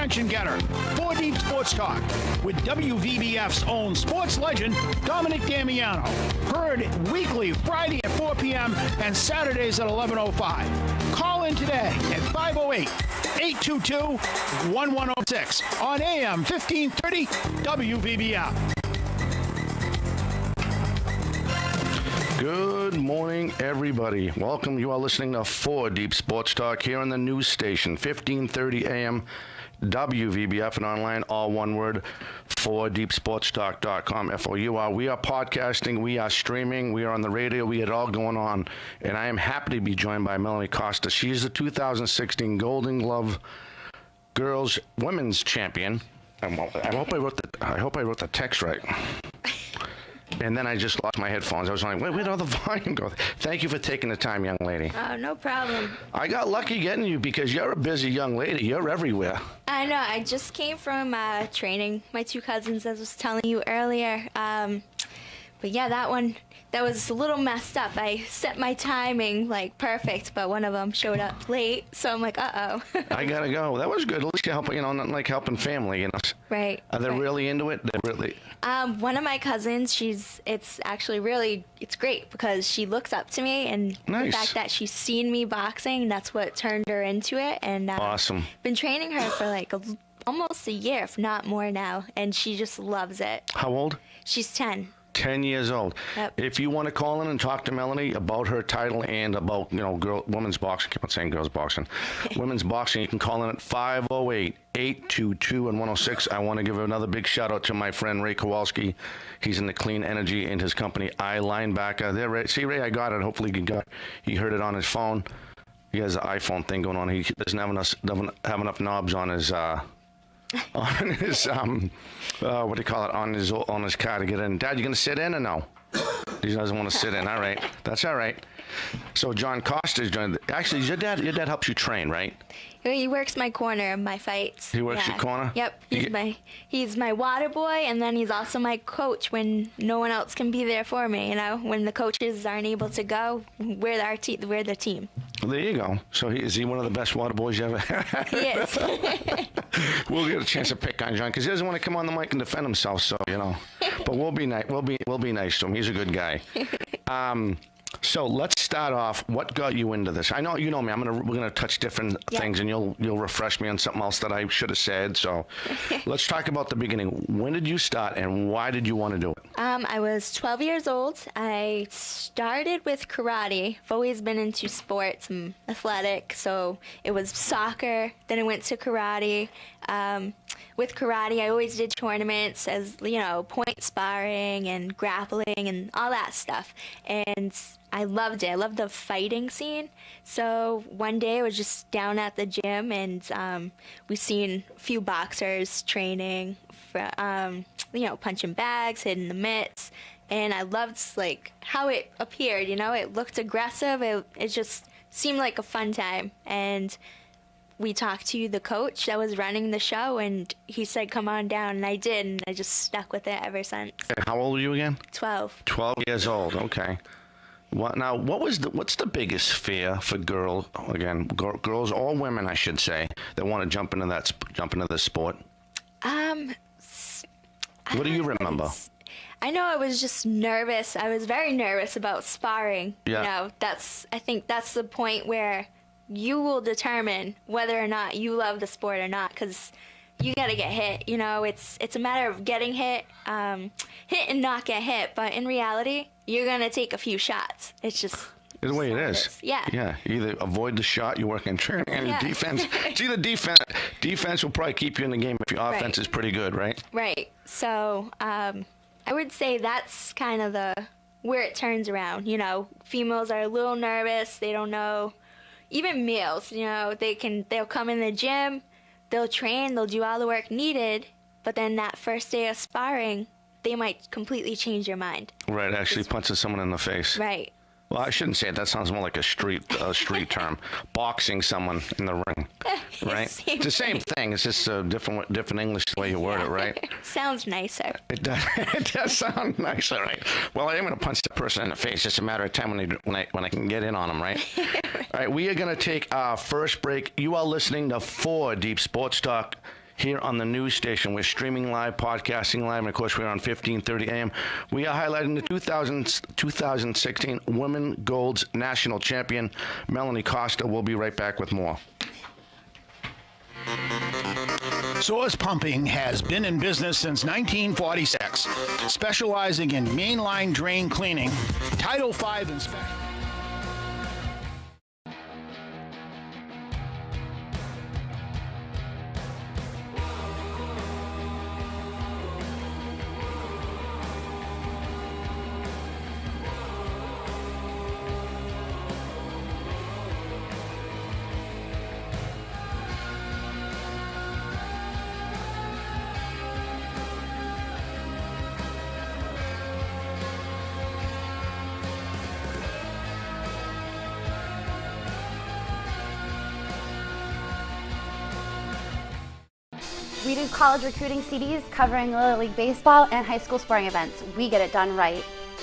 attention getter. 4 Deep Sports Talk with WVBF's own sports legend, Dominic Damiano. Heard weekly Friday at 4 p.m. and Saturdays at 11:05. Call in today at 508-822-1106 on AM 1530 WVBF. Good morning, everybody. Welcome. You are listening to 4 Deep Sports Talk here on the news station, 1530 AM WVBF, and online, all one word, 4deepsportstalk.com, FOUR. We are podcasting, we are streaming, we are on the radio, we had it all going on, and I am happy to be joined by Melanie Costa. She is the 2016 Golden Glove Girls Women's Champion. I hope I wrote the text right. And then I just lost my headphones. I was like, where'd all the volume go? Thank you for taking the time, young lady. Oh, no problem. I got lucky getting you because you're a busy young lady. You're everywhere. I know. I just came from training my 2 cousins, as I was telling you earlier. But yeah, that was a little messed up. I set my timing like perfect, but one of them showed up late, so I'm like, uh-oh. I gotta go. That was good. At least you're helping, not like helping family, Right. Are they really into it? They're really. One of my cousins, it's great because she looks up to me, and nice. The fact that she's seen me boxing, that's what turned her into it. And awesome. Been training her for like almost a year, if not more now, and she just loves it. How old? She's 10. 10 years old. Yep. If you want to call in and talk to Melanie about her title and about, women's boxing, I keep on saying girls boxing, women's boxing, you can call in at 508-822-106. I want to give another big shout out to my friend Ray Kowalski. He's in the clean energy and his company, iLinebacker. There, Ray. See, Ray, I got it. Hopefully he heard it on his phone. He has an iPhone thing going on. He doesn't have enough knobs on his what do you call it, on his car to get in. Dad, you gonna sit in or no? He doesn't want to sit in. All right, that's all right. So John Costa is joined. Actually, your dad helps you train, right? He works my corner, my fights. He works your corner? Yep. He's my water boy, and then he's also my coach when no one else can be there for me. When the coaches aren't able to go, we're the team. Well, there you go. So is he one of the best water boys you ever had? He is. We'll get a chance to pick on John because he doesn't want to come on the mic and defend himself. So but we'll be nice. We'll be nice to him. He's a good guy. So let's start off. What got you into this? I know you know me. We're gonna touch different things, and you'll refresh me on something else that I should have said. So let's talk about the beginning. When did you start, and why did you want to do it? I was 12 years old. I started with karate. I've always been into sports and athletic, so it was soccer. Then I went to karate. With karate, I always did tournaments as, point sparring and grappling and all that stuff. And I loved it. I loved the fighting scene. So one day I was just down at the gym, and we seen a few boxers training for, punching bags, hitting the mitts. And I loved, how it appeared, It looked aggressive. It just seemed like a fun time. And we talked to the coach that was running the show, and he said, come on down, and I did, and I just stuck with it ever since. How old are you again? 12. 12 years old, okay. What's the biggest fear for girls or women, I should say, that want to jump into this sport? What do you remember? I know I was just nervous. I was very nervous about sparring. Yeah. I think that's the point where you will determine whether or not you love the sport or not, because you got to get hit. It's a matter of getting hit, hit and not get hit. But in reality, you're going to take a few shots. It's just the way it is. Yeah. Yeah. Either avoid the shot, you work in training, and your defense. It's either defense. Defense will probably keep you in the game if your offense is pretty good, right? Right. So I would say that's kind of where it turns around. Females are a little nervous. They don't know. Even males, they'll come in the gym, they'll train, they'll do all the work needed, but then that first day of sparring, they might completely change your mind. Right, actually punching someone in the face. Right. Well, I shouldn't say it. That sounds more like a street term. Boxing someone in the ring, right? It's the same thing. It's just a different English way you word it, right? Sounds nicer. It does sound nicer, right? Well, I am going to punch the person in the face. It's just a matter of time when I can get in on them, right? All right, we are going to take our first break. You are listening to 4 Deep Sports Talk here on the news station. We're streaming live, podcasting live, and of course we're on 1530 AM. We are highlighting the 2016 Women Golds National Champion, Melanie Costa. We'll be right back with more. Source Pumping has been in business since 1946, specializing in mainline drain cleaning, Title V inspection. We do college recruiting CDs covering Little League Baseball and high school sporting events. We get it done right.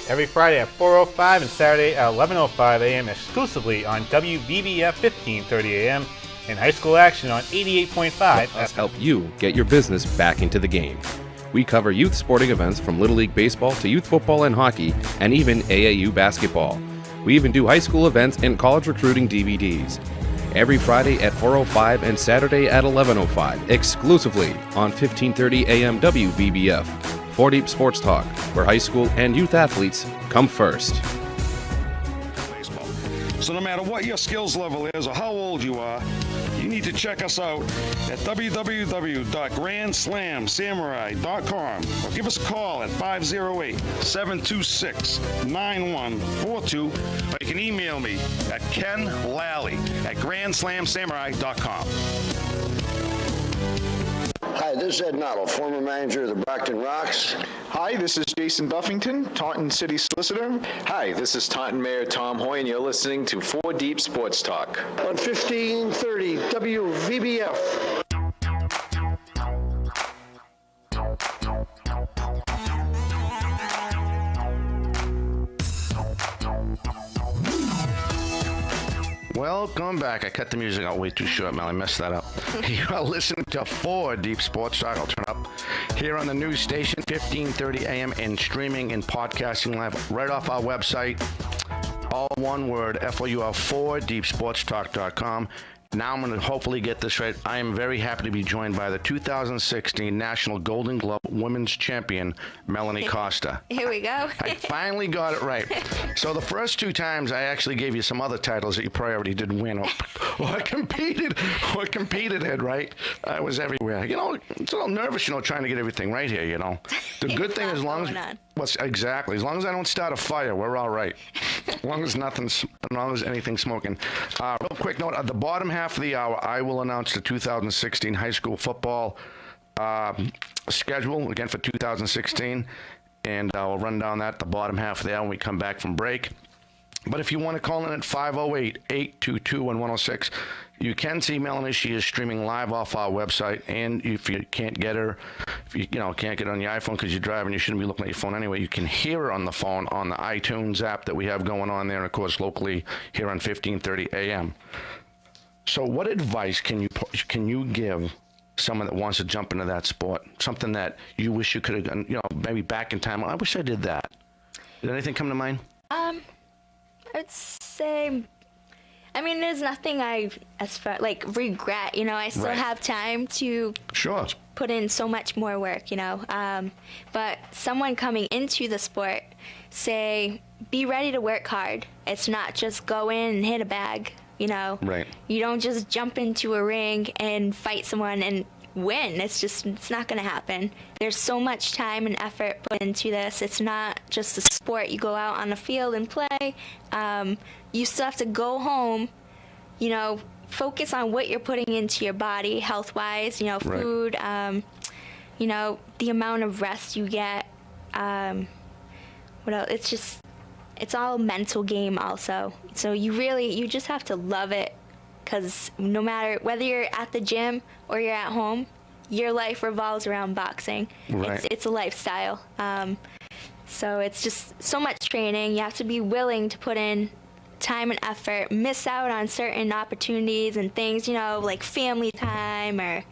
Every Friday at 4:05 and Saturday at 11:05 a.m. exclusively on WVBF 1530 a.m. and high school action on 88.5. Let us help you get your business back into the game. We cover youth sporting events from Little League Baseball to youth football and hockey and even AAU basketball. We even do high school events and college recruiting DVDs. Every Friday at 4:05 and Saturday at 11:05, exclusively on 1530 AM WVBF. 4 Deep Sports Talk, where high school and youth athletes come first. So no matter what your skills level is or how old you are, you need to check us out at www.grandslamsamurai.com or give us a call at 508-726-9142, or you can email me at kenlally@grandslamsamurai.com. Hi, this is Ed Noddle, former manager of the Brockton Rocks. Hi, this is Jason Buffington, Taunton City Solicitor. Hi, this is Taunton Mayor Tom Hoy, and you're listening to 4 Deep Sports Talk On 1530 WVBF. Welcome back. I cut the music out way too short, Mel. I messed that up. You are listening to 4 Deep Sports Talk. I'll turn up here on the news station, 1530 AM, and streaming and podcasting live right off our website. All one word, FOUR, 4deepsportstalk.com. Now I'm going to hopefully get this right. I am very happy to be joined by the 2016 National Golden Glove Women's Champion, Melanie Costa. Here we go. I finally got it right. So the first 2 times I actually gave you some other titles that you probably already did win or competed in, right? I was everywhere. You know, it's a little nervous, trying to get everything right here, The good thing is as long as I don't start a fire, we're all right. As long as anything's smoking. Real quick note, at the bottom half of the hour, I will announce the 2016 high school football schedule, again for 2016, and I'll run down that at the bottom half of the hour when we come back from break. But if you want to call in at 508-822-1106, you can see Melanie. She is streaming live off our website, and if you can't get her, if you can't get on your iPhone because you're driving, you shouldn't be looking at your phone anyway. You can hear her on the phone on the iTunes app that we have going on there, and of course locally here on 1530 AM. So what advice can you give someone that wants to jump into that sport? Something that you wish you could have done, maybe back in time. I wish I did that. Did anything come to mind? I'd say, there's nothing I regret. I still have time to put in so much more work. But someone coming into the sport, be ready to work hard. It's not just go in and hit a bag. Right. You don't just jump into a ring and fight someone and win. It's not going to happen. There's so much time and effort put into this. It's not just a sport. You go out on the field and play. You still have to go home, focus on what you're putting into your body health-wise, food, the amount of rest you get. What else? It's all a mental game also. So you just have to love it, because no matter whether you're at the gym or you're at home, your life revolves around boxing. Right. It's a lifestyle. So it's just so much training. You have to be willing to put in time and effort, miss out on certain opportunities and things, like family time or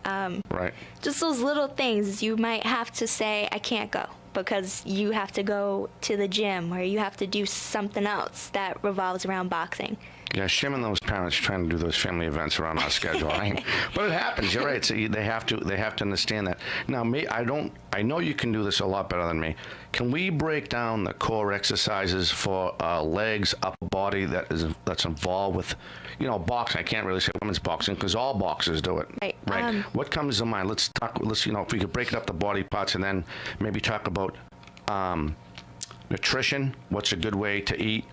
Right. Just those little things. You might have to say, I can't go because you have to go to the gym or you have to do something else that revolves around boxing. Yeah, Shim and those parents trying to do those family events around our schedule, right? But it happens. You're right. So they have to understand that. Now, I know you can do this a lot better than me. Can we break down the core exercises for legs, upper body that's involved with, boxing? I can't really say women's boxing because all boxers do it. Right. What comes to mind? Let's if we could break it up the body parts and then maybe talk about nutrition. What's a good way to eat?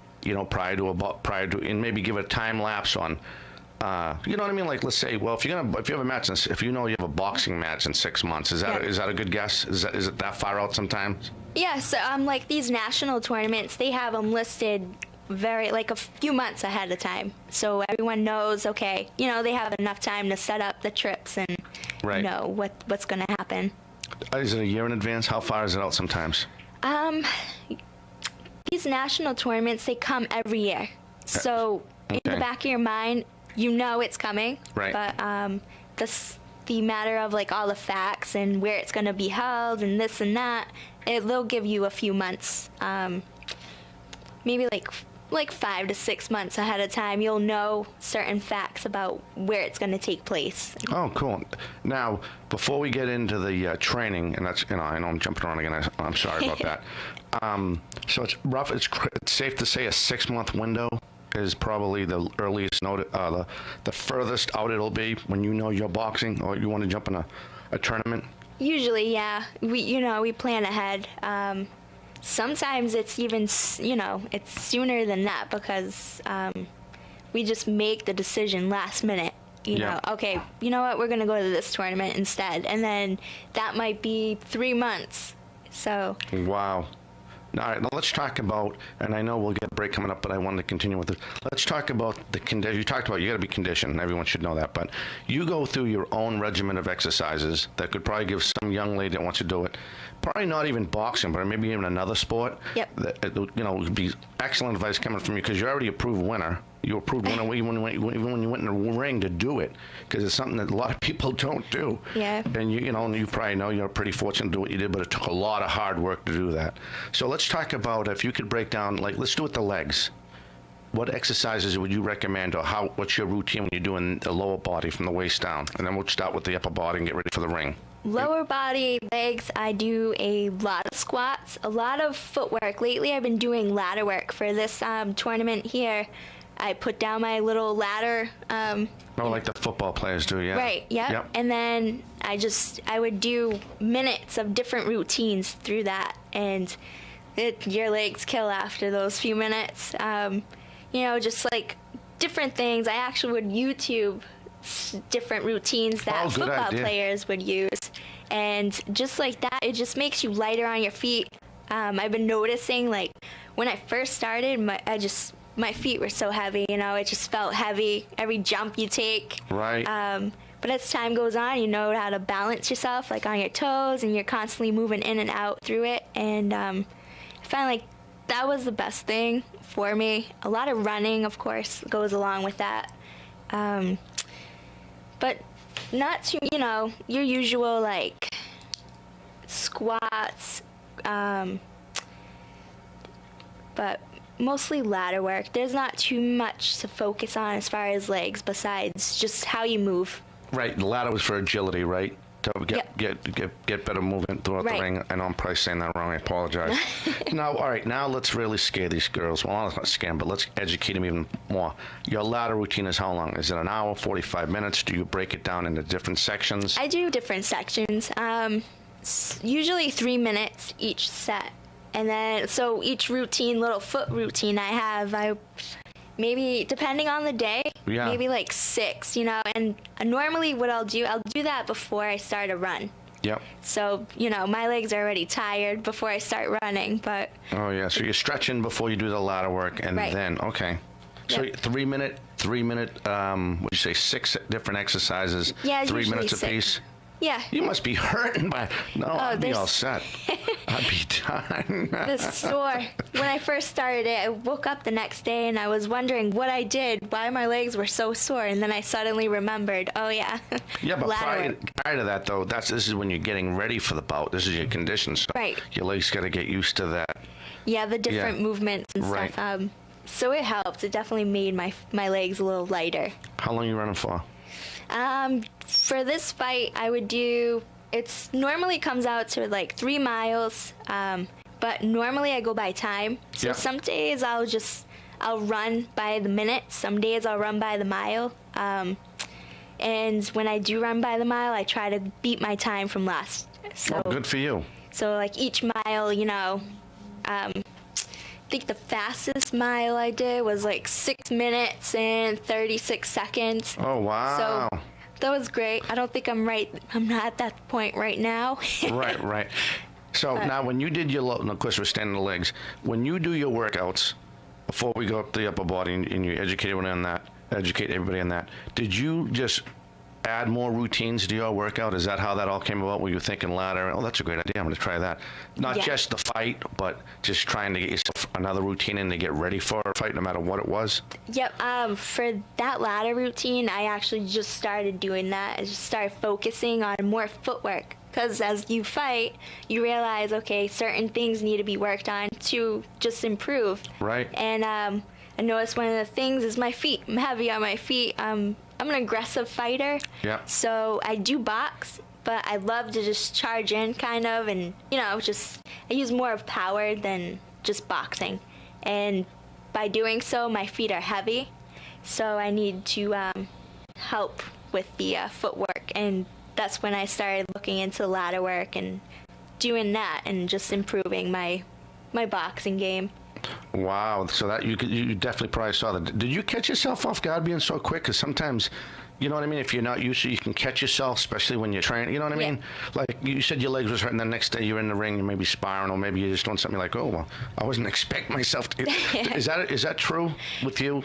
Prior to, and maybe give a time lapse on, you know what I mean? Like, let's say, well, if you have a match, if you have a boxing match in 6 months, is that a good guess? Is it that far out sometimes? Yeah. So, like these national tournaments, they have them listed a few months ahead of time, so everyone knows. Okay, they have enough time to set up the trips and know what's going to happen. Is it a year in advance? How far is it out sometimes? These national tournaments, they come every year. So in the back of your mind, it's coming. Right. But the matter of all the facts and where it's going to be held and this and that, they'll give you a few months, maybe like 5 to 6 months ahead of time. You'll know certain facts about where it's going to take place. Oh, cool. Now, before we get into the training, and that's, I know I'm jumping around again. I'm sorry about that. So it's rough. It's safe to say a 6-month window is probably the earliest the furthest out it'll be when you're boxing or you want to jump in a tournament. Usually, yeah. We plan ahead. Sometimes it's even, it's sooner than that because we just make the decision last minute. Okay, you know what, we're going to go to this tournament instead. And then that might be 3 months. So. Wow. All right, now let's talk about, and I know we'll get a break coming up, but I wanted to continue with it. Let's talk about the condition. You talked about you got to be conditioned. Everyone should know that. But you go through your own regimen of exercises that could probably give some young lady that wants to do it, probably not even boxing, but maybe even another sport. Yep. That, would be excellent advice coming from you because you're already a proved winner. You approved winner even when you went in the ring to do it because it's something that a lot of people don't do. Yeah. And you probably know you're pretty fortunate to do what you did, but it took a lot of hard work to do that. So let's talk about if you could break down, let's do it the legs. What exercises would you recommend or what's your routine when you're doing the lower body from the waist down? And then we'll start with the upper body and get ready for the ring. Lower body, legs, I do a lot of squats, a lot of footwork. Lately I've been doing ladder work for this tournament here. I put down my little ladder. Like the football players do, yeah. Right, yep. And then I would do minutes of different routines through that. And your legs kill after those few minutes. Just different things. I actually would YouTube different routines that football players would use. And just like that, it just makes you lighter on your feet. I've been noticing, when I first started, my feet were so heavy, it just felt heavy every jump you take. Right. But as time goes on, you know how to balance yourself, on your toes, and you're constantly moving in and out through it. And I find that was the best thing for me. A lot of running, of course, goes along with that. But not too, your usual, squats, but mostly ladder work. There's not too much to focus on as far as legs besides just how you move. Right. The ladder was for agility, right? To get better movement throughout the ring. I know I'm probably saying that wrong. I apologize. Now, all right. Now let's really scare these girls. Well, let's not scare them, but let's educate them even more. Your ladder routine is how long? Is it an hour, 45 minutes? Do you break it down into different sections? I do different sections. Usually 3 minutes each set. And then, so each routine, little foot routine I have, maybe, depending on the day, maybe 6, And normally what I'll do that before I start a run. Yep. So, my legs are already tired before I start running, but... Oh, yeah. So you're stretching before you do the ladder work, and then, okay. So 3 minute, what'd you say, 6 different exercises, yeah, 3 minutes6. apiece? Yeah. You must be hurting by. No, I'd be all set. I'd be done. The sore. When I first started it, I woke up the next day and I was wondering what I did, why my legs were so sore, and then I suddenly remembered, oh yeah. Yeah, but prior to that though, this is when you're getting ready for the bout. This is your condition. So right. Your legs got to get used to that. Yeah, the different movements and stuff. So it helped. It definitely made my legs a little lighter. How long are you running for? For this fight, I would do, normally comes out to like 3 miles, but normally I go by time. So some days I'll run by the minute. Some days I'll run by the mile. And when I do run by the mile, I try to beat my time from last. So, good for you. So like each mile, I think the fastest mile I did was like 6 minutes and 36 seconds. Oh, wow. So that was great. I don't think I'm not at that point right now. Right. So now when you did your, of course we're standing the legs, when you do your workouts, before we go up the upper body and you educate everybody on that, did you just add more routines to your workout? Is that how that all came about? Were you thinking ladder? Oh, that's a great idea. I'm going to try that. Not just the fight, but just trying to get yourself another routine in to get ready for a fight, no matter what it was? Yep. For that ladder routine, I actually just started doing that. I just started focusing on more footwork. Because as you fight, you realize, okay, certain things need to be worked on to just improve. Right. And I noticed one of the things is my feet. I'm heavy on my feet. I'm an aggressive fighter. Yeah. So I do box, but I love to just charge in kind of, and I use more of power than just boxing. And by doing so, my feet are heavy. So I need to help with the footwork, and that's when I started looking into ladder work and doing that and just improving my boxing game. Wow. So that you definitely probably saw that. Did you catch yourself off guard being so quick? Because sometimes, you know what I mean? If you're not used to it, you can catch yourself, especially when you're training. You know what I mean? Like you said your legs was hurting. The next day you're in the ring, you may be sparring, or maybe you're just doing something like, oh, well, I wasn't expecting myself to. Is that true with you?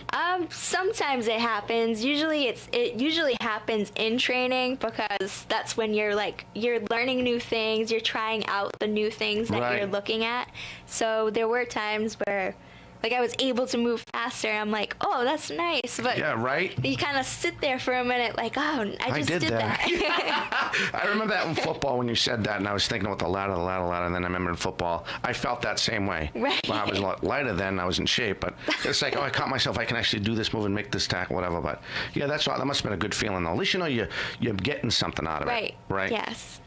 Sometimes it happens. Usually it usually happens in training, because that's when you're learning new things. You're trying out the new things that you're looking at. So there were times where I was able to move faster. I'm like, oh, that's nice. But you kind of sit there for a minute like, oh, I just did that. I remember that in football when you said that, and I was thinking about the ladder, and then I remember in football, I felt that same way. Right. Well, I was a lot lighter then, I was in shape, but it's like, oh, I caught myself, I can actually do this move and make this tackle, whatever. But yeah, that must have been a good feeling, though. At least you're getting something out of it. Right. Yes.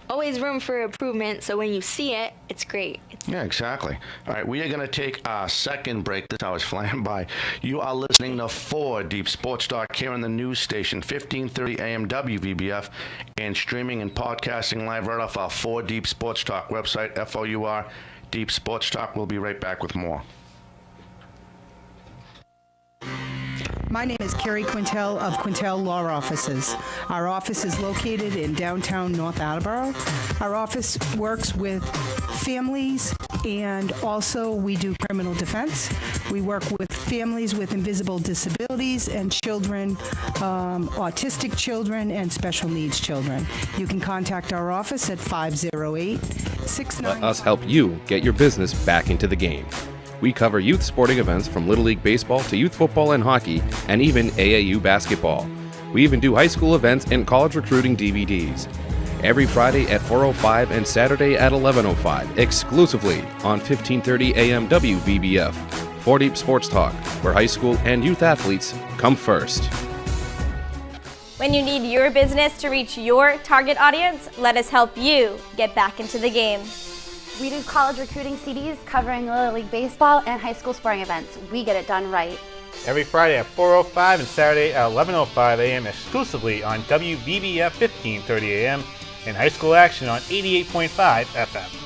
Always room for improvement, so when you see it, it's great. Yeah, exactly. All right, we are going to take our second break. This hour is flying by. You are listening to 4 Deep Sports Talk here on the news station, 1530 AM WVBF, and streaming and podcasting live right off our 4 Deep Sports Talk website, FOUR Deep Sports Talk. We'll be right back with more. My name is Carrie Quintel of Quintel Law Offices. Our office is located in downtown North Attleboro. Our office works with families, and also we do criminal defense. We work with families with invisible disabilities and children, autistic children and special needs children. You can contact our office at 508-69... Let us help you get your business back into the game. We cover youth sporting events from Little League Baseball to youth football and hockey, and even AAU basketball. We even do high school events and college recruiting DVDs. Every Friday at 4:05 and Saturday at 11:05, exclusively on 1530 AM WVBF. 4 Deep Sports Talk, where high school and youth athletes come first. When you need your business to reach your target audience, let us help you get back into the game. We do college recruiting CDs covering Little League Baseball and high school sporting events. We get it done right. Every Friday at 4:05 and Saturday at 11:05 a.m. exclusively on WVBF 1530 a.m. and high school action on 88.5 FM.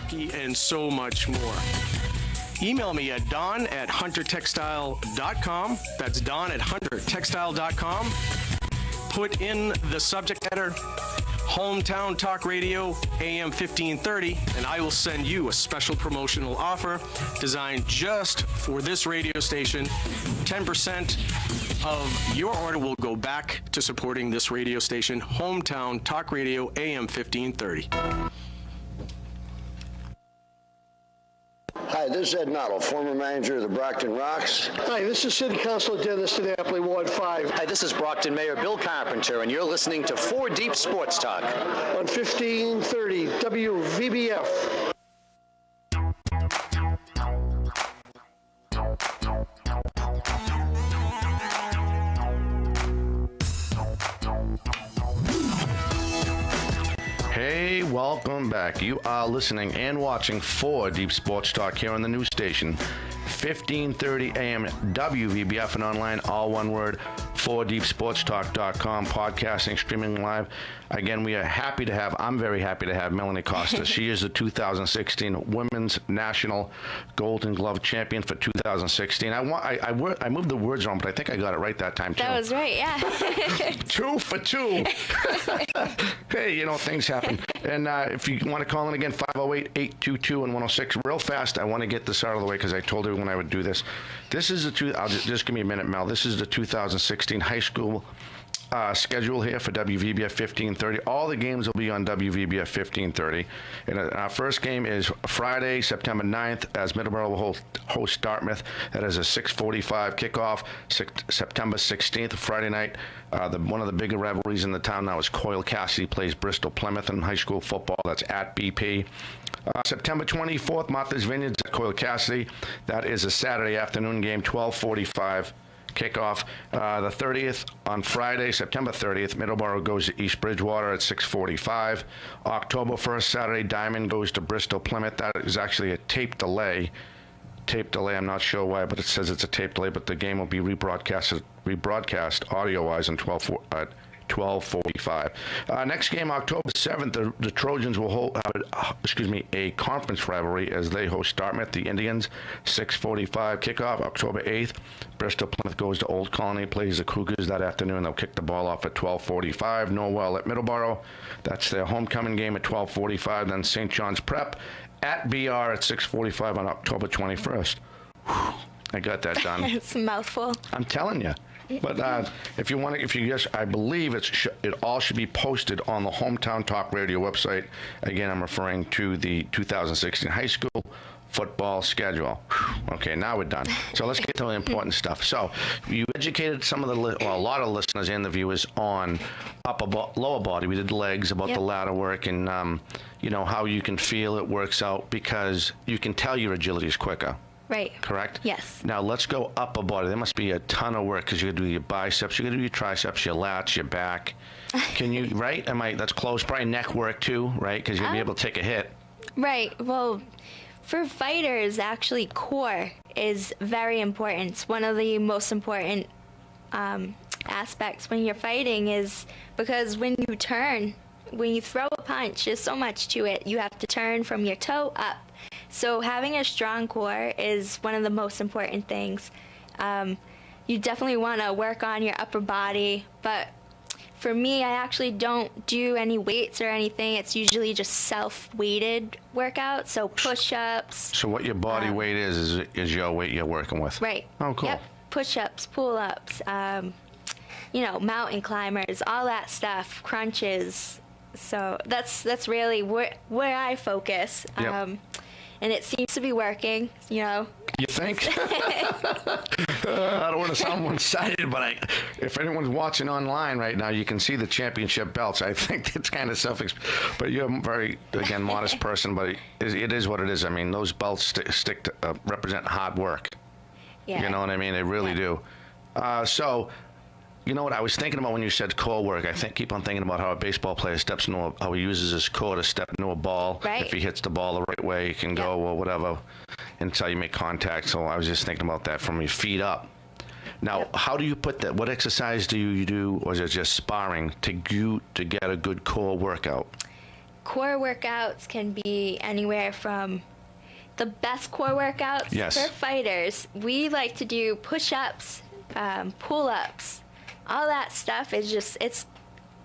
hockey, and so much more. Email me at don@huntertextile.com. That's don@huntertextile.com. Put in the subject header, Hometown Talk Radio, AM 1530, and I will send you a special promotional offer designed just for this radio station. 10% of your order will go back to supporting this radio station, Hometown Talk Radio, AM 1530. Hi, this is Ed Noddle, former manager of the Brockton Rocks. Hi, this is City Councilor Dennis DiNapoli, Ward 5. Hi, this is Brockton Mayor Bill Carpenter, and you're listening to 4 Deep Sports Talk on 1530 WVBF. Hey, welcome back. You are listening and watching 4 Deep Sports Talk here on the news station, 1530 AM WVBF, and online, all one word, 4deepsportstalk.com, podcasting, streaming live. Again, I'm very happy to have Melanie Costa. She is the 2016 Women's National Golden Glove Champion for 2016. I moved the words wrong, but I think I got it right that time, too. That was right, yeah. 2 for 2. Hey, things happen. And if you want to call in again, 508-822-106. Real fast, I want to get this out of the way because I told everyone I would do this. This is just give me a minute, Mel. This is the 2016 high school schedule here for WVBF 1530. All the games will be on WVBF 1530. And our first game is Friday, September 9th, as Middleborough will host Dartmouth. That is a 6:45 kickoff. September 16th, Friday night. One of the bigger rivalries in the town now is Coyle Cassidy plays Bristol Plymouth in high school football. That's at BP. September 24th, Martha's Vineyards at Coyle Cassidy. That is a Saturday afternoon game, 12:45. Kickoff. The 30th on Friday, September 30th, Middleborough goes to East Bridgewater at 6:45. October 1st, Saturday, Diamond goes to Bristol Plymouth. That is actually a tape delay. I'm not sure why, but it says it's a tape delay, but the game will be rebroadcast audio-wise on 12:45. Next game, October 7th, the Trojans will have a conference rivalry as they host Dartmouth, the Indians, 6:45 kickoff. October 8th, Bristol Plymouth goes to Old Colony, plays the Cougars that afternoon. They'll kick the ball off at 12:45. Norwell at Middleborough. That's their homecoming game at 12:45. Then St. John's Prep at BR at 6:45 on October 21st. Whew, I got that done. It's a mouthful. I'm telling you. But I believe it all should be posted on the Hometown Talk Radio website. Again, I'm referring to the 2016 high school football schedule. Okay, now we're done. So let's get to the important stuff. So you educated a lot of listeners and the viewers on lower body. We did legs, about the ladder work, and how you can feel it works out because you can tell your agility is quicker. Right. Correct? Yes. Now let's go upper body. There must be a ton of work because you got to do your biceps, you got to do your triceps, your lats, your back. Can you, right? That's close. Probably neck work too, right? Because you're going to be able to take a hit. Right. Well, for fighters, actually, core is very important. It's one of the most important aspects when you're fighting is because when you throw a punch, there's so much to it. You have to turn from your toe up. So having a strong core is one of the most important things. You definitely want to work on your upper body, but for me, I actually don't do any weights or anything. It's usually just self-weighted workouts, so push-ups. So what your body weight is your weight you're working with? Right. Oh, cool. Yep. Push-ups, pull-ups, mountain climbers, all that stuff, crunches. So that's really where I focus. Yep. And it seems to be working, You think? I don't want to sound one-sided, but if anyone's watching online right now, you can see the championship belts. I think it's kind of but you're a very, again, modest person, but it is what it is. I mean, those belts represent hard work. Yeah. You know what I mean? They really do. So, you know what I was thinking about when you said core work? keep on thinking about how a baseball player how he uses his core to step into a ball. Right. If he hits the ball the right way, he can go or whatever until you make contact. So I was just thinking about that from your feet up. Now, how do you put that? What exercise do you do, or is it just sparring to get a good core workout? core workouts can be anywhere from the best core workouts for fighters. We like to do push-ups, pull-ups. All that stuff is just, it's,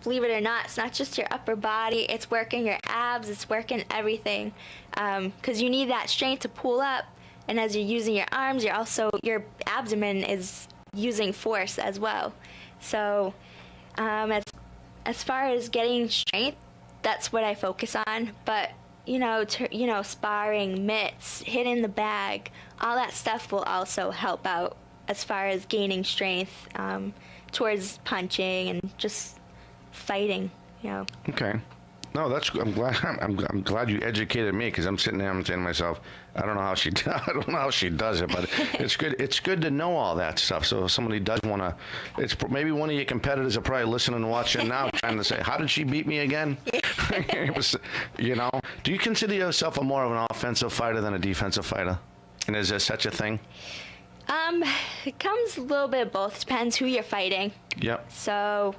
believe it or not, it's not just your upper body. It's working your abs. It's working everything. Because you need that strength to pull up. And as you're using your arms, your abdomen is using force as well. So as far as getting strength, that's what I focus on. But sparring, mitts, hitting the bag, all that stuff will also help out as far as gaining strength towards punching and just fighting. Okay. No, that's. I'm glad you educated me, because I'm sitting there and saying to myself, I don't know how she does it, but it's good. It's good to know all that stuff. So if somebody does want to, it's maybe one of your competitors are probably listening and watching now, trying to say, how did she beat me again? It was, Do you consider yourself more of an offensive fighter than a defensive fighter? And is there such a thing? It comes a little bit of both. Depends who you're fighting. Yep. So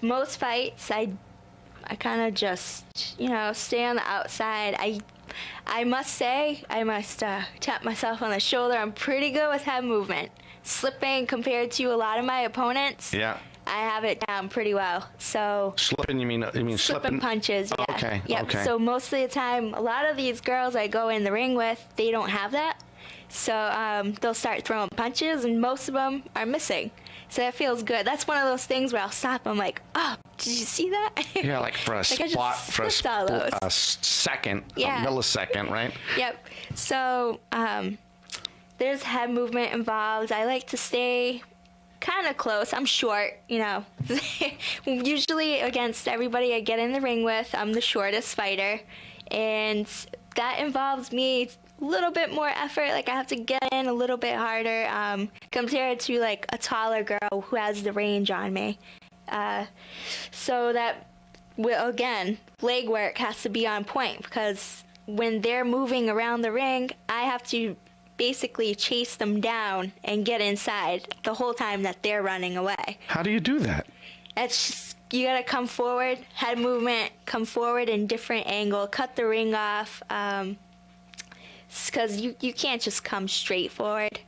most fights, I kind of just, stay on the outside. I must say, tap myself on the shoulder. I'm pretty good with head movement. Slipping compared to a lot of my opponents. Yeah. I have it down pretty well. So slipping, you mean slipping punches? Yeah. Oh, okay. Yep. Okay. So most of the time, a lot of these girls I go in the ring with, they don't have that. So they'll start throwing punches, and most of them are missing. So that feels good. That's one of those things where I'll stop. I'm like, oh, did you see that? Yeah, like for a spot, for a second, a millisecond, right? Yep. So there's head movement involved. I like to stay kind of close. I'm short, Usually against everybody I get in the ring with, I'm the shortest fighter. And that involves me a little bit more effort. Like, I have to get in a little bit harder compared to, like, a taller girl who has the range on me. So that, again, leg work has to be on point, because when they're moving around the ring, I have to basically chase them down and get inside the whole time that they're running away. How do you do that? It's just, you gotta come forward, head movement, come forward in different angle, cut the ring off, because you can't just come straight forward.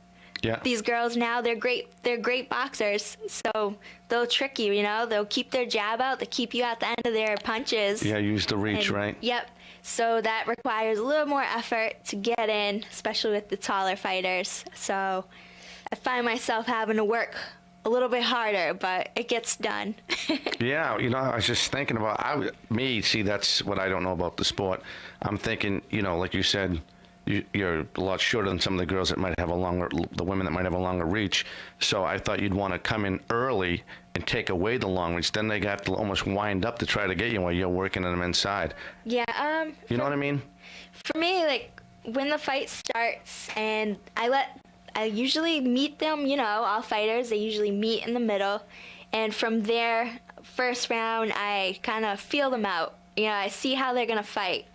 Yeah. These girls now, they're great boxers, so they'll trick you, they'll keep their jab out, they keep you at the end of their punches. Yeah, use the reach, right? Yep. So that requires a little more effort to get in, especially with the taller fighters. So I find myself having to work a little bit harder, but it gets done. Yeah, I was just thinking about see, that's what I don't know about the sport. I'm thinking, like you said, you're a lot shorter than some of the girls that might have the women that might have a longer reach. So I thought you'd want to come in early and take away the long reach. Then they have to almost wind up to try to get you while you're working them inside. Yeah. You know what I mean? For me, like, when the fight starts, and I usually meet them, all fighters, they usually meet in the middle. And from there, first round, I kind of feel them out. I see how they're going to fight.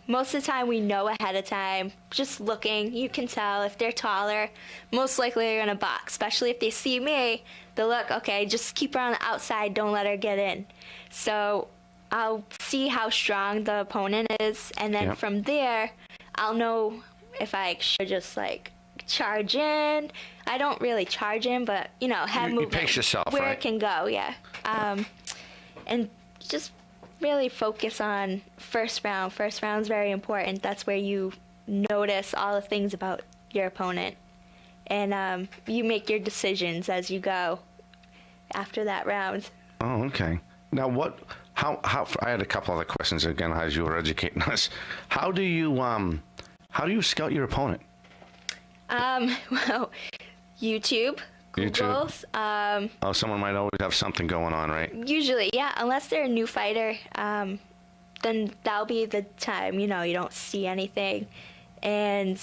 Most of the time we know ahead of time, just looking, you can tell if they're taller, most likely they're going to box, especially if they see me, they'll look, okay, just keep her on the outside, don't let her get in. So I'll see how strong the opponent is, and then from there, I'll know if I should just charge in. I don't really charge in, but head movement, you pace yourself, where right? it can go, and just really focus on first round. First round's very important. That's where you notice all the things about your opponent, and you make your decisions as you go after that round. Oh, okay. Now, how? I had a couple other questions again as you were educating us. How do you scout your opponent? Well, YouTube. Google. Someone might always have something going on, right? Usually, yeah. Unless they're a new fighter, then that'll be the time, you don't see anything. And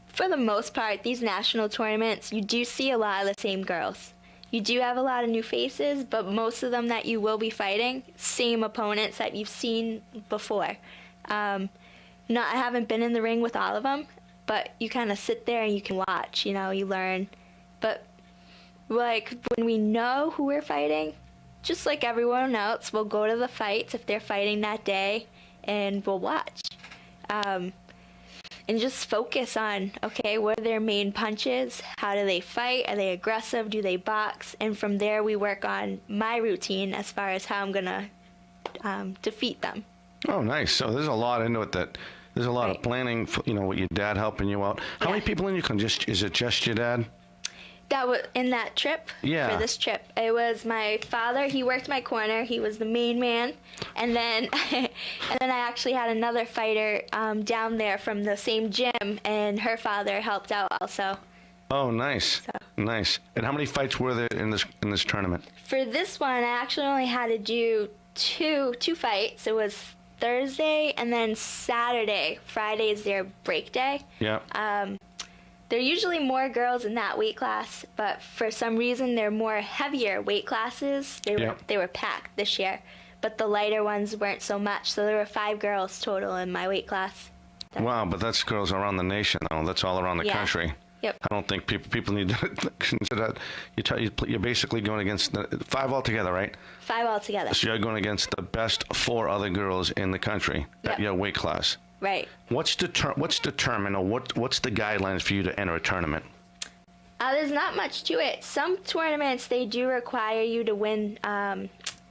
for the most part, these national tournaments, you do see a lot of the same girls. You do have a lot of new faces, but most of them that you will be fighting, same opponents that you've seen before. I haven't been in the ring with all of them, but you kind of sit there and you can watch, you learn. But when we know who we're fighting, just like everyone else, we'll go to the fights if they're fighting that day, and we'll watch. And just focus on, okay, what are their main punches? How do they fight? Are they aggressive? Do they box? And from there, we work on my routine as far as how I'm going to defeat them. Oh, nice. So there's a lot into it there's a lot of planning, with your dad helping you out. How many people in your country? Is it just your dad? That was in that trip. Yeah. For this trip, it was my father. He worked my corner. He was the main man, and then I actually had another fighter down there from the same gym, and her father helped out also. Oh, nice. Nice. And how many fights were there in this tournament? For this one, I actually only had to do two fights. It was Thursday and then Saturday. Friday is their break day. Yeah. There are usually more girls in that weight class, but for some reason they're more heavier weight classes. They were packed this year, but the lighter ones weren't so much. So there were 5 girls total in my weight class. Wow, but that's girls around the nation, though. That's all around the country. Yep. I don't think people need to consider that. You're basically going against 5 altogether, right? 5 altogether. So you're going against the best 4 other girls in the country at your weight class. Right. What's determined, or what's the guidelines for you to enter a tournament? There's not much to it. Some tournaments, they do require you to win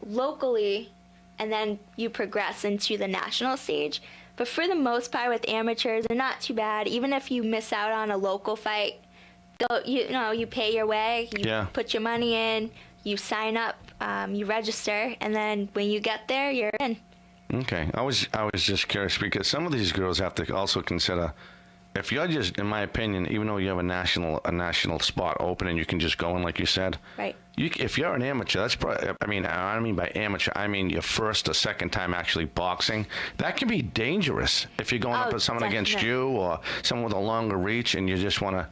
locally, and then you progress into the national stage. But for the most part, with amateurs, they're not too bad. Even if you miss out on a local fight, you pay your way, you put your money in, you sign up, you register, and then when you get there, you're in. Okay, I was just curious because some of these girls have to also consider, if you're just, in my opinion, even though you have a national spot open and you can just go in like you said, right? If you're an amateur, that's probably, I mean by amateur, I mean your first or second time actually boxing. That can be dangerous if you're going up with someone against you or someone with a longer reach, and you just want to,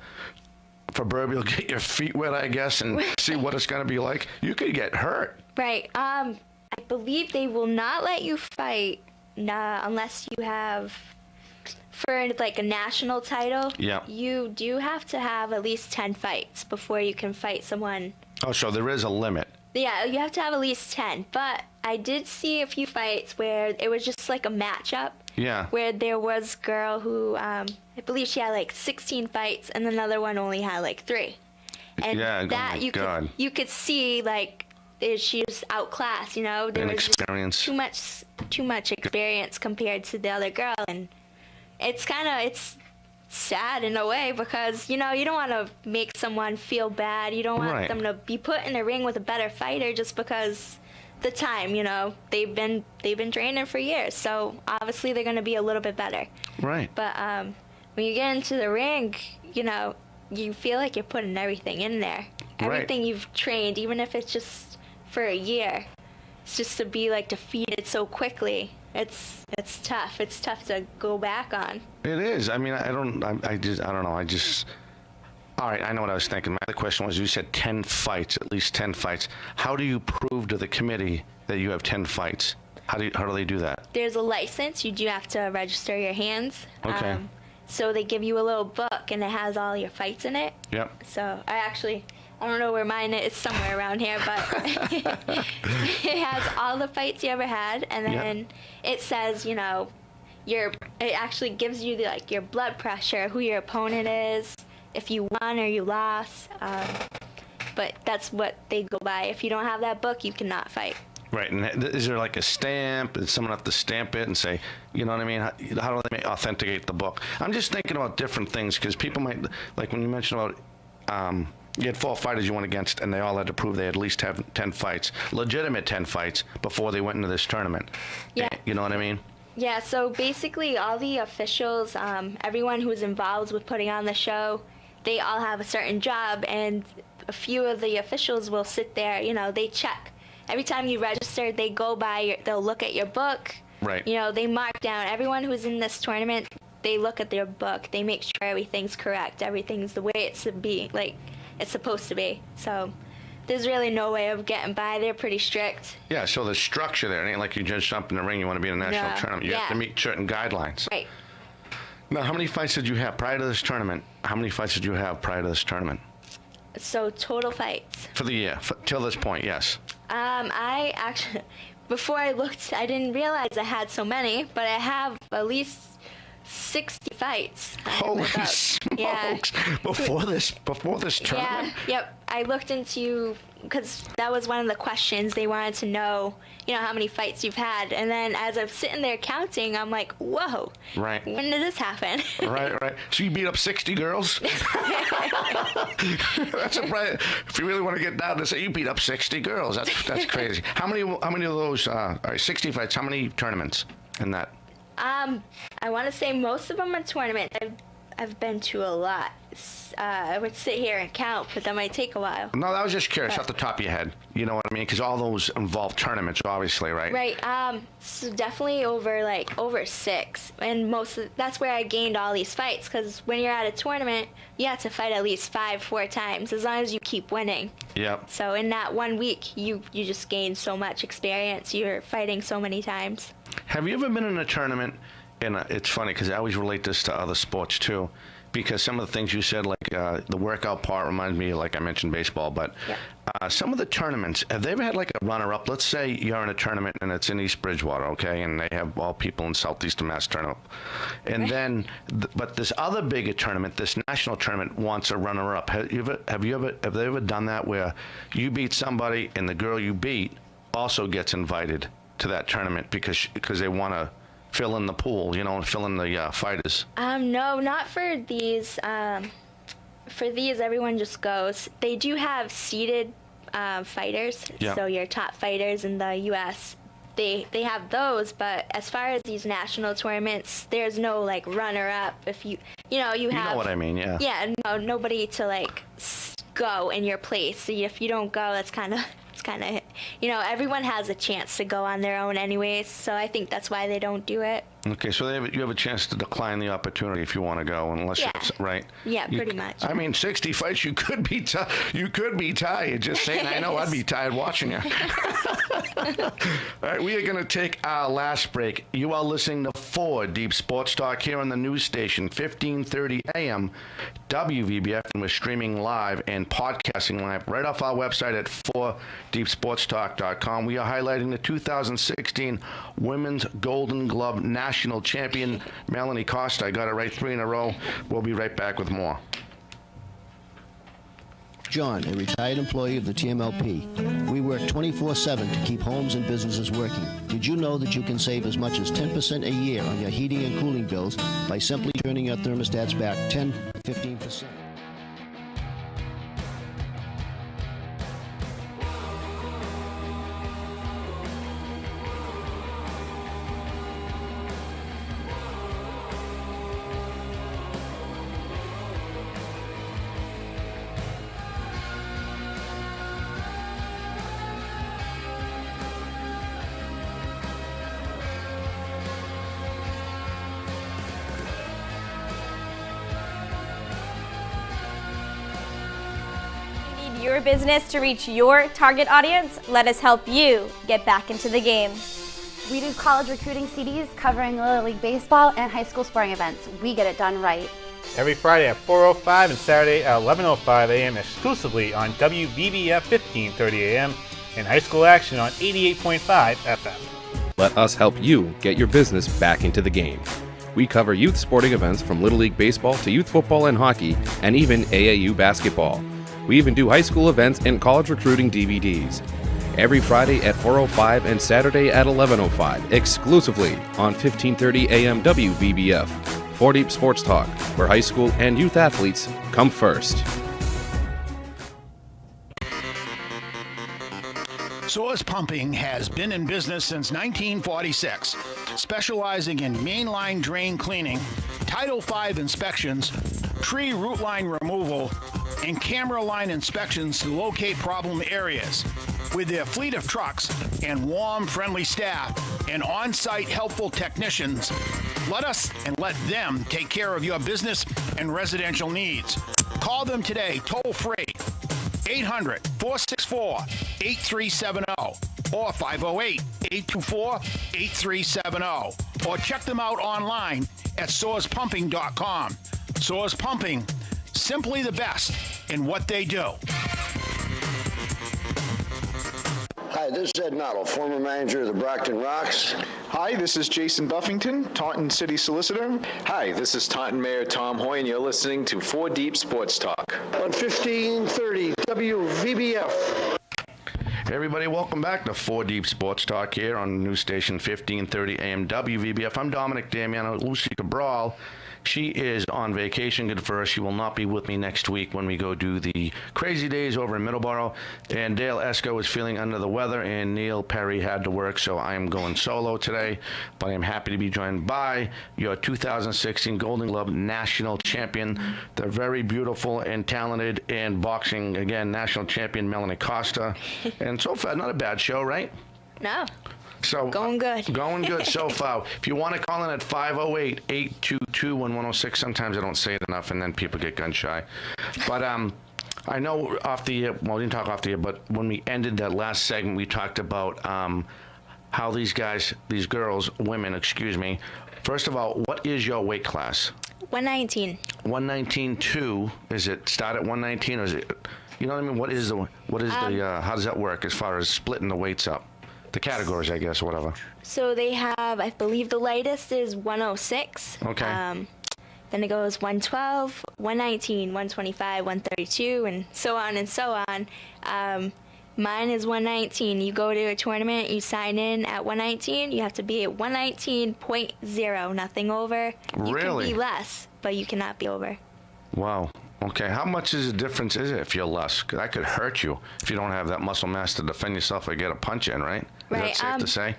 proverbial, get your feet wet, I guess, and see what it's going to be like. You could get hurt. Right. I believe they will not let you fight unless you have, for like a national title, you do have to have at least 10 fights before you can fight someone. Oh, so there is a limit. Yeah, you have to have at least 10. But I did see a few fights where it was just like a matchup. Yeah. Where there was a girl who, I believe she had like 16 fights, and another one only had like 3. And that you could see like she was outclassed, there was experience. Too much experience compared to the other girl, and it's sad in a way because you don't want to make someone feel bad. You don't want them to be put in a ring with a better fighter just because the time, they've been training for years, so obviously they're going to be a little bit better. Right. But when you get into the ring, you feel like you're putting everything in there. Everything you've trained, even if it's just for a year. It's just to be like defeated so quickly. It's tough. It's tough to go back on. It is. I mean, I don't know. All right, I know what I was thinking. My other question was, you said 10 fights, at least 10 fights. How do you prove to the committee that you have 10 fights? How do they do that? There's a license. You do have to register your hands. Okay. So they give you a little book, and it has all your fights in it. Yep. So I don't know where mine is. It's somewhere around here, but it has all the fights you ever had, and then it says, it actually gives you your blood pressure, who your opponent is, if you won or you lost. But that's what they go by. If you don't have that book, you cannot fight. Right, and is there like a stamp? Does someone have to stamp it and say, you know what I mean? How do they authenticate the book? I'm just thinking about different things because people might, like when you mentioned about, you had 4 fighters you went against, and they all had to prove they at least have 10 fights, legitimate 10 fights, before they went into this tournament. Yeah. You know what I mean? Yeah, so basically all the officials, everyone who's involved with putting on the show, they all have a certain job, and a few of the officials will sit there, they check. Every time you register, they go by, they'll look at your book. Right. They mark down everyone who's in this tournament, they look at their book, they make sure everything's correct, everything's the way it's to be, it's supposed to be. So there's really no way of getting by. They're pretty strict. Yeah, so the structure there, it ain't like you just jump in the ring, you want to be in a national tournament. You have to meet certain guidelines. Right. Now, how many fights did you have prior to this tournament? So total fights. For the year, till this point, yes. I actually, before I looked, I didn't realize I had so many, but I have at least 60 fights. Holy smokes! Yeah. Before this tournament? Yeah. Yep. I looked into, because that was one of the questions they wanted to know, how many fights you've had. And then as I'm sitting there counting, I'm like, whoa. Right. When did this happen? Right. So you beat up 60 girls? That's right. If you really want to get down to say you beat up 60 girls, that's crazy. How many of those? All right, 60 fights. How many tournaments in that? I want to say most of them are tournaments. I've been to a lot. I would sit here and count, but that might take a while. No, I was just curious, off the top of your head. You know what I mean? Because all those involve tournaments, obviously, right? Right. So definitely over 6, and that's where I gained all these fights. Because when you're at a tournament, you have to fight at least 4 times, as long as you keep winning. Yep. So in that 1 week, you just gain so much experience. You're fighting so many times. Have you ever been in a tournament? And it's funny because I always relate this to other sports too, because some of the things you said, like the workout part, reminds me, like I mentioned, baseball. But some of the tournaments, have they ever had like a runner-up? Let's say you're in a tournament and it's in East Bridgewater, okay, and they have all people in Southeastern Mass turn up, and then, but this other bigger tournament, this national tournament, wants a runner-up. Have they ever done that where you beat somebody and the girl you beat also gets invited to that tournament because they want to fill in the pool, and fill in the fighters? No, not for these. For these, everyone just goes. They do have seeded fighters, so your top fighters in the U.S., they have those, but as far as these national tournaments, there's no, runner-up. If you have... You know what I mean, yeah. Yeah, nobody to, go in your place. So if you don't go, that's kind of... everyone has a chance to go on their own anyways, so I think that's why they don't do it. Okay, so you have a chance to decline the opportunity if you want to go, unless you're right. Yeah, pretty much. I mean, 60 fights, you could be tired. Just saying, I know I'd be tired watching you. All right, we are going to take our last break. You are listening to 4 Deep Sports Talk here on the news station, 1530 AM, WVBF, and we're streaming live and podcasting live right off our website at 4deepsportstalk.com. We are highlighting the 2016 Women's Golden Glove National Champion, Melanie Costa. I got it right 3 in a row. We'll be right back with more. John, a retired employee of the TMLP. We work 24/7 to keep homes and businesses working. Did you know that you can save as much as 10% a year on your heating and cooling bills by simply turning your thermostats back 10 to 15%? Your business to reach your target audience, let us help you get back into the game. We do college recruiting CDs covering Little League Baseball and high school sporting events. We get it done right. Every Friday at 4:05 and Saturday at 11:05 a.m. exclusively on WVBF 1530 AM and high school action on 88.5 FM. Let us help you get your business back into the game. We cover youth sporting events from Little League Baseball to youth football and hockey, and even AAU basketball. We even do high school events and college recruiting DVDs. Every Friday at 4:05 and Saturday at 11:05, exclusively on 1530 AM WVBF. 4 Deep Sports Talk, where high school and youth athletes come first. Source Pumping has been in business since 1946, specializing in mainline drain cleaning, Title V inspections, tree root line removal, and camera line inspections to locate problem areas. With their fleet of trucks and warm, friendly staff and on-site helpful technicians, let us and let them take care of your business and residential needs. Call them today, toll-free, 800-464-8370 or 508-824-8370. Or check them out online at sourcepumping.com. Source Pumping, simply the best in what they do. Hi, Hi, this is Ed Noddle, former manager of the Brockton Rocks. Hi, this is Jason Buffington, Taunton City Solicitor. Hi, this is Taunton Mayor Tom Hoy, and you're listening to 4 Deep Sports Talk. On 1530 WVBF. Hey everybody, welcome back to 4 Deep Sports Talk here on the news station 1530 AM WVBF. I'm Dominic Damiano. Lucy Cabral, she is on vacation. Good for her. She will not be with me next week when we go do the Crazy Days over in Middleborough. And Dale Esco is feeling under the weather, and Neil Perry had to work, so I am going solo today. But I am happy to be joined by your 2016 Golden Glove National Champion, the very beautiful and talented and boxing, again, national champion Melanie Costa. And so far, not a bad show, right? No. So going good. Going good so far. If you want to call in at 508-822-1106, sometimes I don't say it enough, and then people get gun shy. But I know off the air, well, we didn't talk off the air, but when we ended that last segment, we talked about how these girls, women, first of all, what is your weight class? 119. 119-2. Is it start at 119, or is it, you know what I mean? What is the how does that work as far as splitting the weights up? The categories, I guess, or whatever. So they have, I believe the lightest is 106. Okay. Then it goes 112, 119, 125, 132, and so on and so on. Mine is 119. You go to a tournament, you sign in at 119. You have to be at 119.0, nothing over. You Really? can be less, but you cannot be over. Wow. Okay. How much is the difference is it if you're less? 'Cause that could hurt you if you don't have that muscle mass to defend yourself or get a punch in, right? Is Right, that safe to say?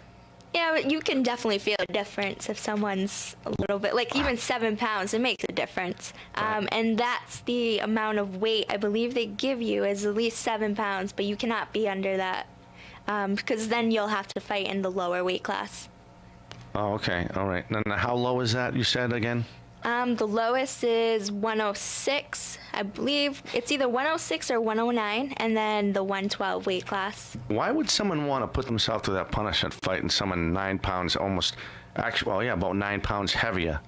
Yeah, but you can definitely feel a difference if someone's a little bit, like even 7 pounds, it makes a difference. And that's the amount of weight I believe they give you is at least 7 pounds, but you cannot be under that because then you'll have to fight in the lower weight class. Oh, okay. All right. Then how low is that, you said again? The lowest is 106. I believe it's either 106 or 109, and then the 112 weight class. Why would someone want to put themselves through that punishment fighting someone 9 pounds about 9 pounds heavier?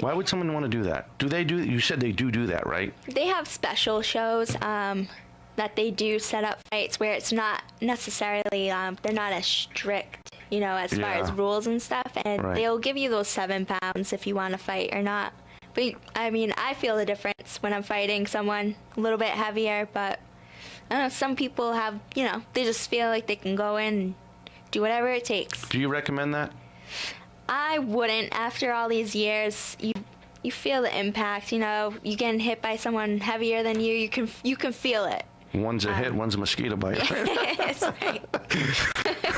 Why would someone want to do that? You said they do that, right? They have special shows that they do set up fights where it's not necessarily, they're not as strict, as far as rules and stuff. And they'll give you those 7 pounds if you want to fight or not. But, I feel the difference when I'm fighting someone a little bit heavier. But, I don't know, some people have, they just feel like they can go in and do whatever it takes. Do you recommend that? I wouldn't. After all these years, you feel the impact. You getting hit by someone heavier than you. You can feel it. One's a hit, one's a mosquito bite. That's right.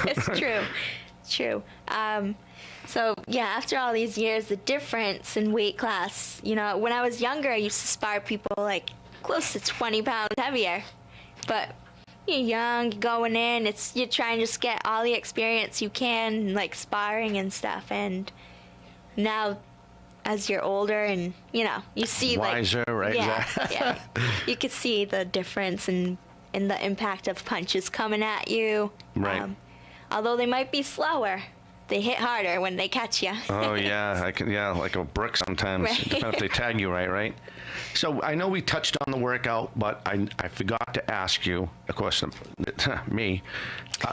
It's true. It's true. So, after all these years, the difference in weight class, when I was younger, I used to spar people like close to 20 pounds heavier. But you're young, you're going in, you're trying to just get all the experience you can, like sparring and stuff. And now, as you're older and, you see wiser, right? Yeah. You can see the difference in the impact of punches coming at you. Right. Although they might be slower, they hit harder when they catch you. Oh, yeah. Like a brick sometimes. Right. Depending if they tag you right? So I know we touched on the workout, but I forgot to ask you, of course, me,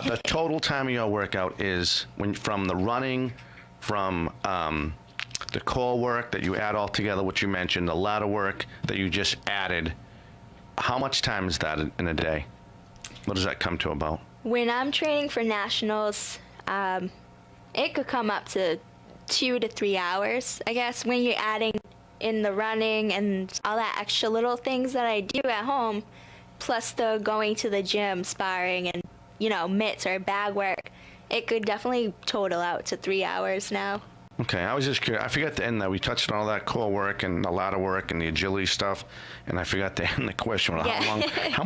the total time of your workout is from the running, from the core work that you add all together, which you mentioned, the ladder work that you just added. How much time is that in a day? What does that come to about? When I'm training for nationals, it could come up to 2 to 3 hours, I guess, when you're adding in the running and all that extra little things that I do at home, plus the going to the gym, sparring, and, mitts or bag work. It could definitely total out to 3 hours now. Okay, I was just curious. I forgot to end that. We touched on all that core work and the ladder work and the agility stuff, and I forgot to end the question. How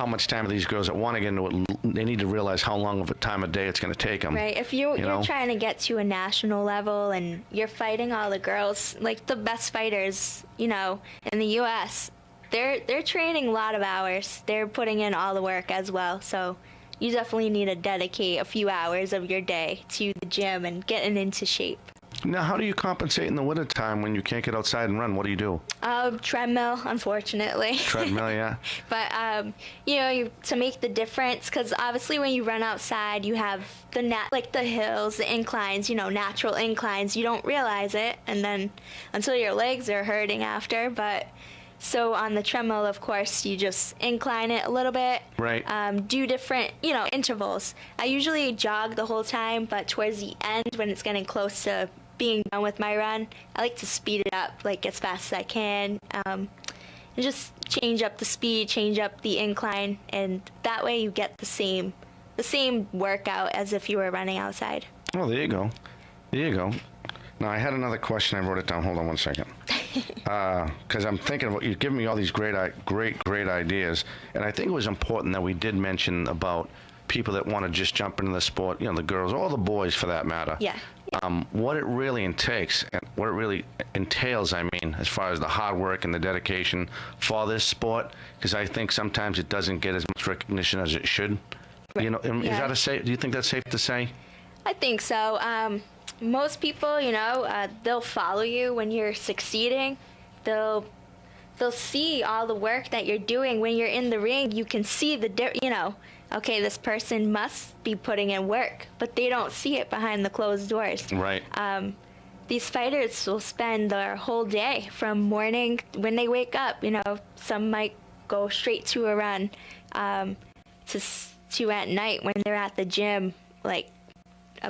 much time are these girls that want to get into it, they need to realize how long of a time of day it's going to take them. Right. If you're trying to get to a national level and you're fighting all the girls, like the best fighters, in the U.S., they're training a lot of hours. They're putting in all the work as well. So you definitely need to dedicate a few hours of your day to the gym and getting into shape. Now, how do you compensate in the wintertime when you can't get outside and run? What do you do? Treadmill, unfortunately. Treadmill, yeah. But, to make the difference, because obviously when you run outside, you have the hills, the inclines, natural inclines. You don't realize it, and then until your legs are hurting after. But so on the treadmill, of course, you just incline it a little bit. Right. Do different, intervals. I usually jog the whole time, but towards the end, when it's getting close to being done with my run, I like to speed it up, as fast as I can, and just change up the speed, change up the incline, and that way you get the same workout as if you were running outside. Oh, there you go. Now, I had another question. I wrote it down. Hold on one second. Because I'm thinking about, you've given me all these great ideas, and I think it was important that we did mention about people that want to just jump into the sport, the girls or the boys for that matter. Yeah. What it really entails, as far as the hard work and the dedication for this sport, because I think sometimes it doesn't get as much recognition as it should. Is that do you think that's safe to say? I think so. Most people, they'll follow you when you're succeeding. They'll see all the work that you're doing. When you're in the ring, you can see okay, this person must be putting in work, but they don't see it behind the closed doors. Right. These fighters will spend their whole day from morning when they wake up. Some might go straight to a run, to at night when they're at the gym.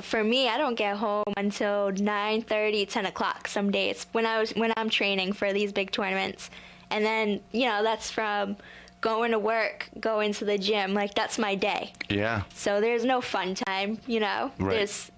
For me, I don't get home until 9:30, 10 o'clock some days when I'm training for these big tournaments. And then, that's from going to work, going to the gym. That's my day. Yeah. So there's no fun time, Right.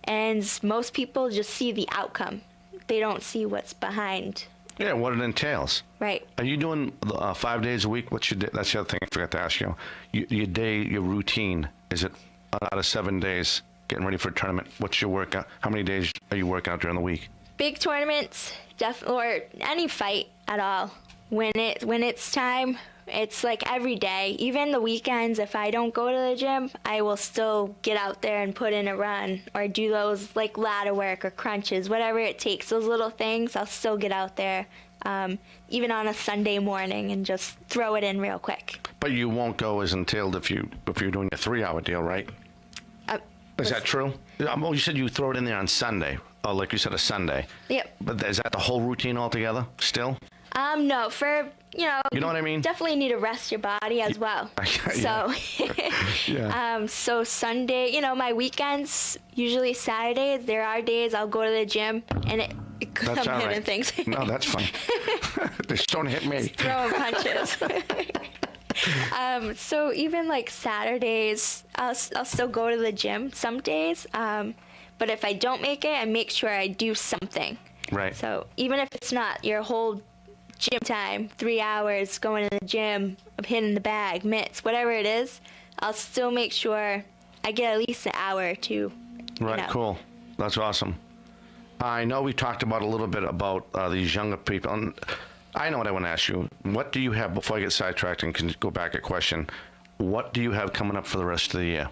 And most people just see the outcome. They don't see what's behind. Yeah, what it entails. Right. Are you doing 5 days a week? What's your day? That's the other thing I forgot to ask you. Your routine, is it out of 7 days getting ready for a tournament? What's your workout? How many days are you working out during the week? Big tournaments, or any fight at all. When it's time, it's every day. Even the weekends, if I don't go to the gym, I will still get out there and put in a run or do those ladder work or crunches, whatever it takes. Those little things, I'll still get out there, even on a Sunday morning, and just throw it in real quick. But you won't go as entailed if you're doing a 3-hour deal, right? Is that true? You said you throw it in there on Sunday. Oh, like you said, a Sunday. Yep. But is that the whole routine altogether still? No, for, You know what I mean? Definitely need to rest your body as well. Yeah. So, so Sunday, my weekends, usually Saturdays, there are days I'll go to the gym and That's I'm all hitting right. things. No, that's fine. Just don't hit me. Throwing punches. So even Saturdays, I'll still go to the gym some days. But if I don't make it, I make sure I do something. Right. So even if it's not your whole gym time, 3 hours going to the gym, hitting the bag, mitts, whatever it is, I'll still make sure I get at least an hour or two. Right, cool. That's awesome. I know we talked about a little bit about these younger people, and I know what I want to ask you. What do you have, before I get sidetracked and can go back a question, what do you have coming up for the rest of the year?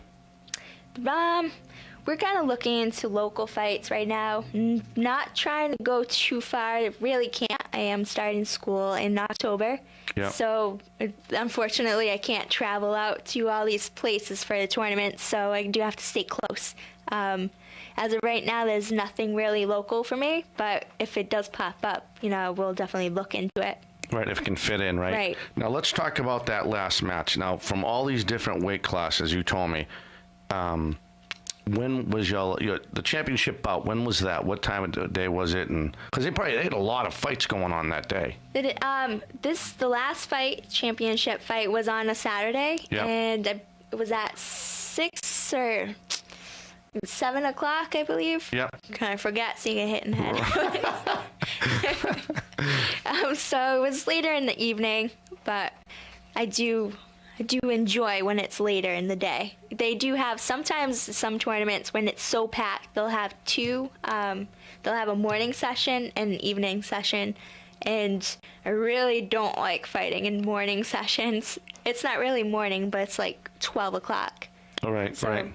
We're kind of looking into local fights right now. Not trying to go too far. I really can't. I am starting school in October. Yep. So, unfortunately, I can't travel out to all these places for the tournament, so I do have to stay close. As of right now, there's nothing really local for me, but if it does pop up, we'll definitely look into it. Right, if it can fit in, right? Right. Now, let's talk about that last match. Now, from all these different weight classes, you told me, when was the championship bout? When was that? What time of the day was it? And because they had a lot of fights going on that day. The last championship fight was on a Saturday, Yep. and it was at 6 or 7 o'clock, I believe. Yep. Kind of forgot seeing a hit in the head. So it was later in the evening, but I do enjoy when it's later in the day. They do have sometimes some tournaments when it's so packed, they'll have two. They'll have a morning session and an evening session, and I really don't like fighting in morning sessions. It's not really morning, but it's 12 o'clock. All right, So, right.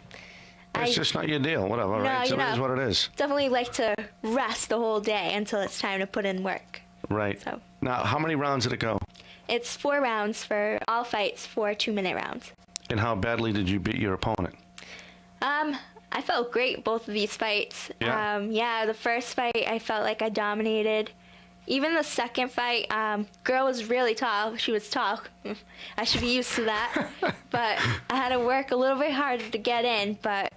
It's just not your deal. Whatever, No, right? So you it is know. what it is. Definitely like to rest the whole day until it's time to put in work. Right. So. Now, how many rounds did it go? It's 4 rounds for all fights, 4 2-minute rounds. And how badly did you beat your opponent? I felt great both of these fights. Yeah. The first fight I felt like I dominated. Even the second fight, girl was really tall. She was tall. I should be used to that. But I had to work a little bit harder to get in. But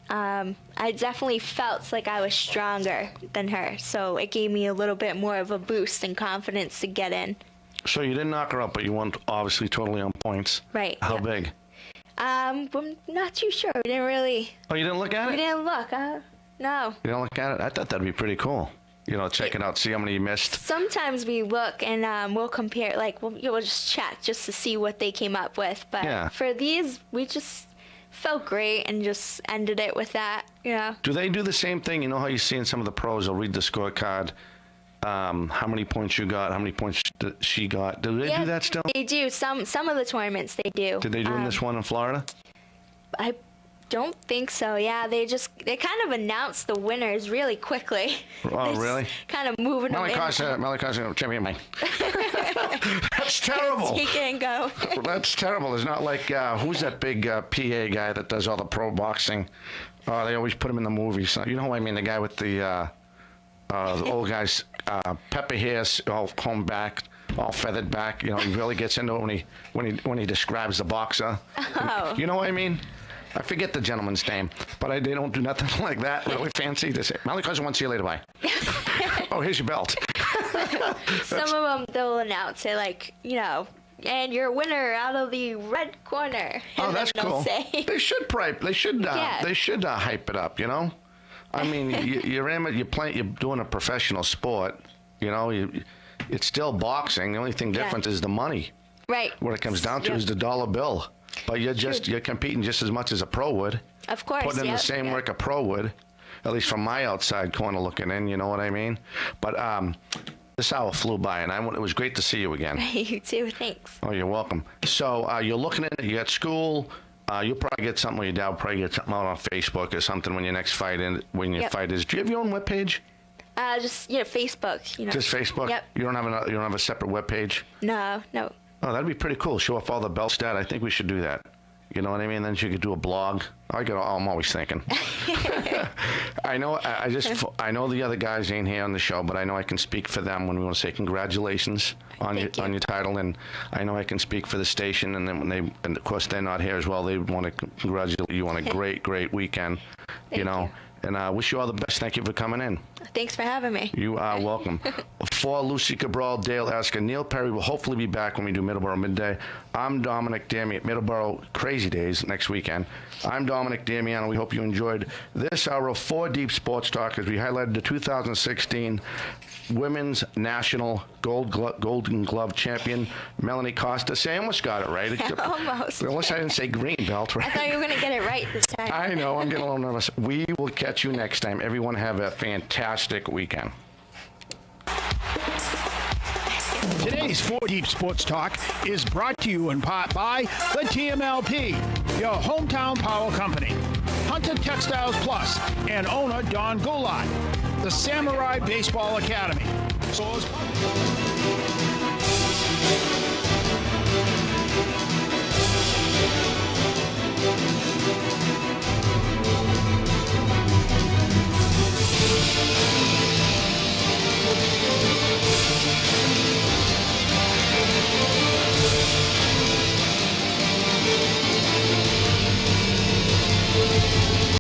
I definitely felt like I was stronger than her. So it gave me a little bit more of a boost and confidence to get in. So you didn't knock her up, but you won obviously totally on points. Right. How yeah. big? I'm not too sure. We didn't really. Oh, you didn't look at it? We didn't look. No. You didn't look at it? I thought that'd be pretty cool. You know, check it out, see how many you missed. Sometimes we look and we'll compare, like we'll just chat just to see what they came up with. But for these, we just felt great and just ended it with that, you know. Do they do the same thing? You know how you see in some of the pros, they'll read the scorecard, how many points you got, how many points she got. Do they do that still? They do. Some of the tournaments they do. Did they do in this one in Florida? I don't think so. Yeah, they kind of announced the winners really quickly. Oh, really? Kind of moving them in. Malikosa, champion, mate. That's terrible. Take it and go. That's terrible. It's not like, who's that big PA guy that does all the pro boxing? Oh, they always put him in the movies. You know who I mean? The guy with the old guy's pepper hairs, all combed back, all feathered back. You know, he really gets into it when he describes the boxer. Oh. You know what I mean? I forget the gentleman's name, but they don't do nothing like that. Really fancy. They say, Malikosa, won't see you later, bye. Oh, here's your belt. Some of them, they'll announce it like, you know, and your winner out of the red corner. Oh, that's cool. Say. They should hype it up, you know? I mean, you're doing a professional sport, you know, it's still boxing. The only thing different is the money. Right. What it comes down to is the dollar bill. But you're competing just as much as a pro would. Of course. Putting in the same work a pro would, at least from my outside corner looking in, you know what I mean? But this hour flew by, and it was great to see you again. You too, thanks. Oh, you're welcome. So you're looking at it, you got school, you'll probably get something, or your dad will probably get something out on Facebook or something when your next fight fight is. Do you have your own webpage? Just Facebook, you know. Just Facebook? Yep. You don't have a separate webpage? No. Oh, that'd be pretty cool. Show off all the belts, Dad. I think we should do that. You know what I mean? Then you could do a blog. I'm always thinking. I know. I know the other guys ain't here on the show, but I know I can speak for them when we want to say congratulations on your title, and I know I can speak for the station. And then and of course they're not here as well. They want to congratulate you on a great weekend. Thank you. And I wish you all the best. Thank you for coming in. Thanks for having me. You are welcome. For Lucy Cabral, Dale Esker, Neil Perry will hopefully be back when we do Middleborough Midday. I'm Dominic Damiano. Middleborough Crazy Days next weekend. I'm Dominic Damiano. We hope you enjoyed this hour of 4 Deep Sports Talk as we highlighted the 2016 Women's National Golden Glove Champion, Melanie Costa. I almost got it right. Almost. Unless I didn't say green belt, right? I thought you were going to get it right this time. I know. I'm getting a little nervous. We will catch you next time. Everyone have a fantastic weekend. Today's 4 Deep Sports Talk is brought to you in part by the TMLP, your hometown power company, Hunter Textiles Plus, and owner Don Goulart, the Samurai Baseball Academy.